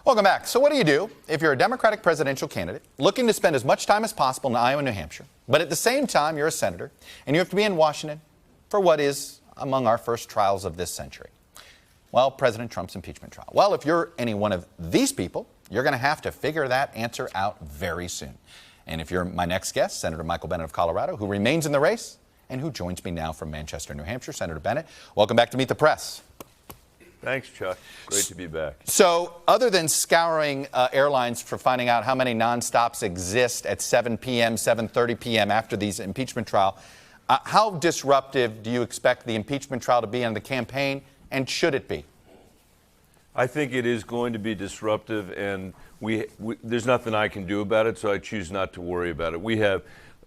Welcome back. So what do if you're a Democratic presidential candidate looking to spend as much time as possible in Iowa and New Hampshire, but at the same time you're a senator and you have to be in Washington for what is among our first trials of this century? Well, President Trump's impeachment trial. Well, if you're any one of these people, you're going to have to figure that answer out very soon. And if you're my next guest, Senator Michael Bennet of Colorado, who remains in the race and who joins me now from Manchester, New Hampshire, Senator Bennet, welcome back to Meet the Press. Thanks, Chuck. Great to be back. So other than scouring airlines for finding out how many nonstops exist at 7 p.m., 7:30 p.m. after these impeachment trial, how disruptive do you expect the impeachment trial to be on the campaign, and should it be? I think it is going to be disruptive, and there's nothing I can do about it, so I choose not to worry about it. We have,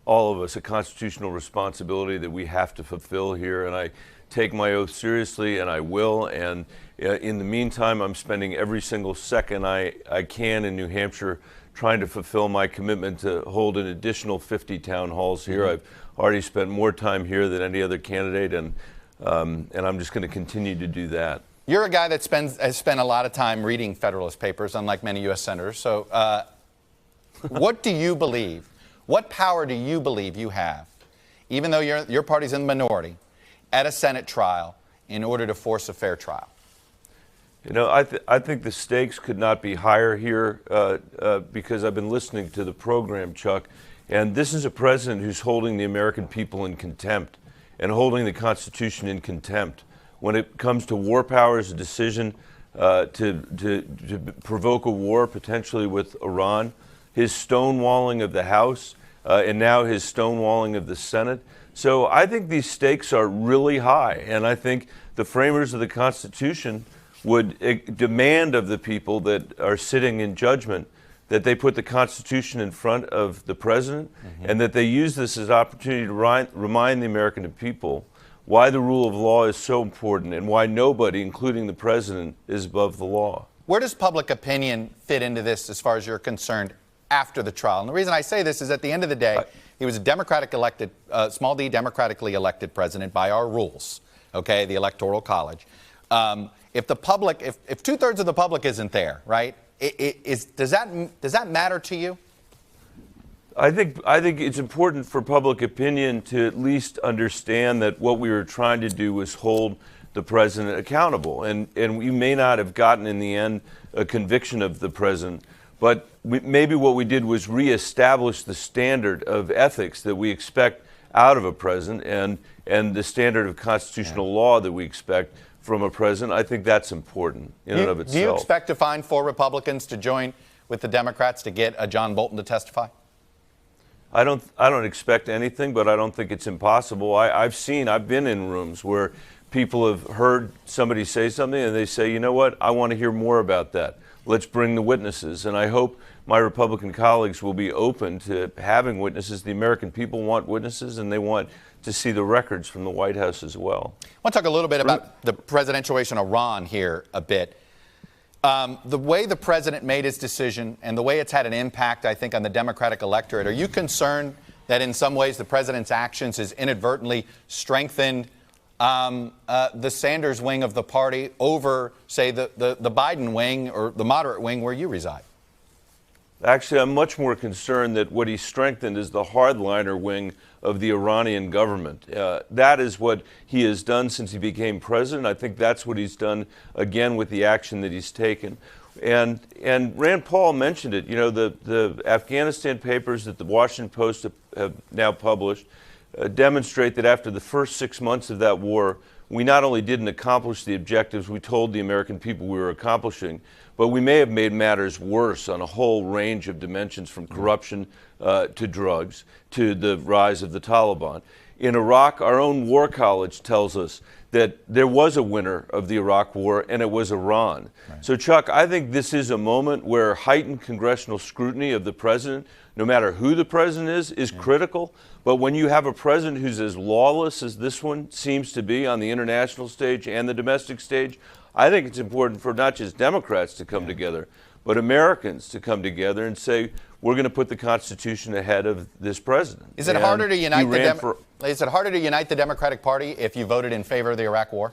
all of us, a constitutional responsibility that we have to fulfill here, and I take my oath seriously, and I will. And in the meantime, I'm spending every single second I can in New Hampshire trying to fulfill my commitment to hold an additional 50 town halls here. I've already spent more time here than any other candidate, and I'm just going to continue to do that. You're a guy that has spent a lot of time reading Federalist Papers, unlike many U.S. senators. So what do you believe? What power do you believe you have, even though your party's in the minority, at a Senate trial in order to force a fair trial? You know, I think the stakes could not be higher here because I've been listening to the program, Chuck, and this is a president who's holding the American people in contempt and holding the Constitution in contempt. When it comes to war powers, a decision to provoke a war potentially with Iran, his stonewalling of the House, and now his stonewalling of the Senate. So I think these stakes are really high, and I think the framers of the Constitution would demand of the people that are sitting in judgment that they put the Constitution in front of the president, and that they use this as an opportunity to remind the American people why the rule of law is so important and why nobody, including the president, is above the law. Where does public opinion fit into this as far as you're concerned after the trial? And the reason I say this is at the end of the day, he was a small d, democratically elected president by our rules, okay, the Electoral College. If the public, if 2/3 of the public isn't there, right, does that matter to you? I think it's important for public opinion to at least understand that what we were trying to do was hold the president accountable. And we may not have gotten in the end a conviction of the president, but maybe what we did was reestablish the standard of ethics that we expect out of a president and the standard of constitutional law that we expect from a president. I think that's important in and of itself. Do you expect to find 4 Republicans to join with the Democrats to get John Bolton to testify? I don't expect anything, but I don't think it's impossible. I've been in rooms where people have heard somebody say something and they say, you know what, I want to hear more about that. Let's bring the witnesses. And I hope my Republican colleagues will be open to having witnesses. The American people want witnesses, and they want to see the records from the White House as well. I want to talk a little bit about the presidential race in Iran here a bit. The way the president made his decision and the way it's had an impact, I think, on the Democratic electorate, are you concerned that in some ways the president's actions has inadvertently strengthened the Sanders wing of the party over, say, the Biden wing or the moderate wing where you reside? Actually, I'm much more concerned that what he strengthened is the hardliner wing of the Iranian government. That is what he has done since he became president. I think that's what he's done again with the action that he's taken. And Rand Paul mentioned it. You know, the Afghanistan papers that the Washington Post have now published demonstrate that after the first 6 months of that war, we not only didn't accomplish the objectives we told the American people we were accomplishing, but we may have made matters worse on a whole range of dimensions, from corruption to drugs to the rise of the Taliban. In Iraq, our own War College tells us that there was a winner of the Iraq War, and it was Iran. Right. So, Chuck, I think this is a moment where heightened congressional scrutiny of the president, no matter who the president is critical. But when you have a president who's as lawless as this one seems to be on the international stage and the domestic stage, I think it's important for not just Democrats to come together, but Americans to come together and say, we're going to put the Constitution ahead of this president. Is it harder to unite the Democratic Party if you voted in favor of the Iraq War?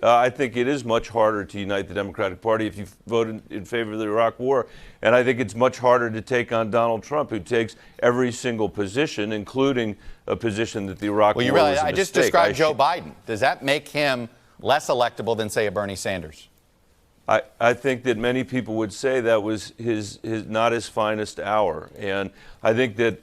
I think it is much harder to unite the Democratic Party if you vote in favor of the Iraq War. And I think it's much harder to take on Donald Trump, who takes every single position, including a position that the Iraq War was a mistake. I just described Joe Biden. Does that make him less electable than, say, a Bernie Sanders? I think that many people would say that was his not his finest hour. And I think that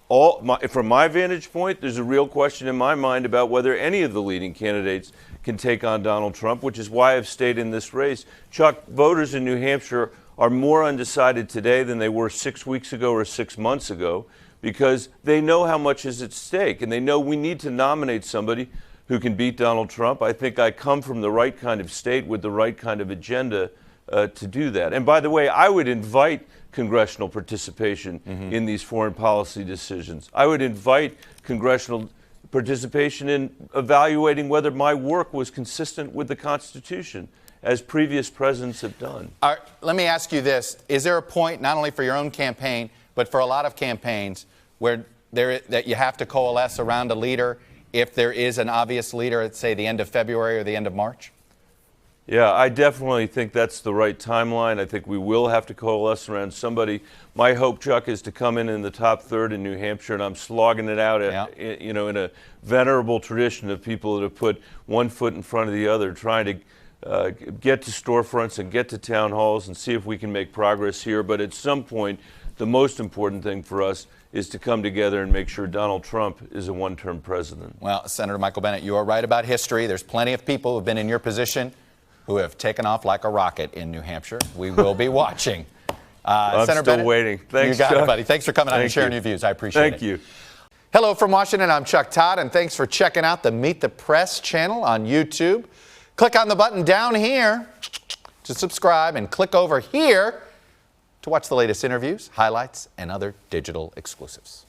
from my vantage point, there's a real question in my mind about whether any of the leading candidates can take on Donald Trump, which is why I've stayed in this race. Chuck, voters in New Hampshire are more undecided today than they were 6 weeks ago or 6 months ago, because they know how much is at stake, and they know we need to nominate somebody who can beat Donald Trump. I think I come from the right kind of state with the right kind of agenda to do that. And by the way, I would invite congressional participation in these foreign policy decisions. I would invite congressional participation in evaluating whether my work was consistent with the Constitution, as previous presidents have done. Let me ask you this. Is there a point, not only for your own campaign, but for a lot of campaigns, where that you have to coalesce around a leader if there is an obvious leader at, say, the end of February or the end of March? Yeah, I definitely think that's the right timeline. I think we will have to coalesce around somebody. My hope, Chuck, is to come in the top third in New Hampshire, and I'm slogging it out, in a venerable tradition of people that have put one foot in front of the other, trying to get to storefronts and get to town halls and see if we can make progress here. But at some point, the most important thing for us is to come together and make sure Donald Trump is a one-term president. Well, Senator Michael Bennet, you are right about history. There's plenty of people who have been in your position who have taken off like a rocket in New Hampshire. We will be watching. I'm Senator still Bennet, waiting. Thanks, you got Chuck. it, buddy. Thanks for coming out and sharing your views. I appreciate it. Thank you. Hello from Washington. I'm Chuck Todd, and thanks for checking out the Meet the Press channel on YouTube. Click on the button down here to subscribe, and click over here to watch the latest interviews, highlights, and other digital exclusives.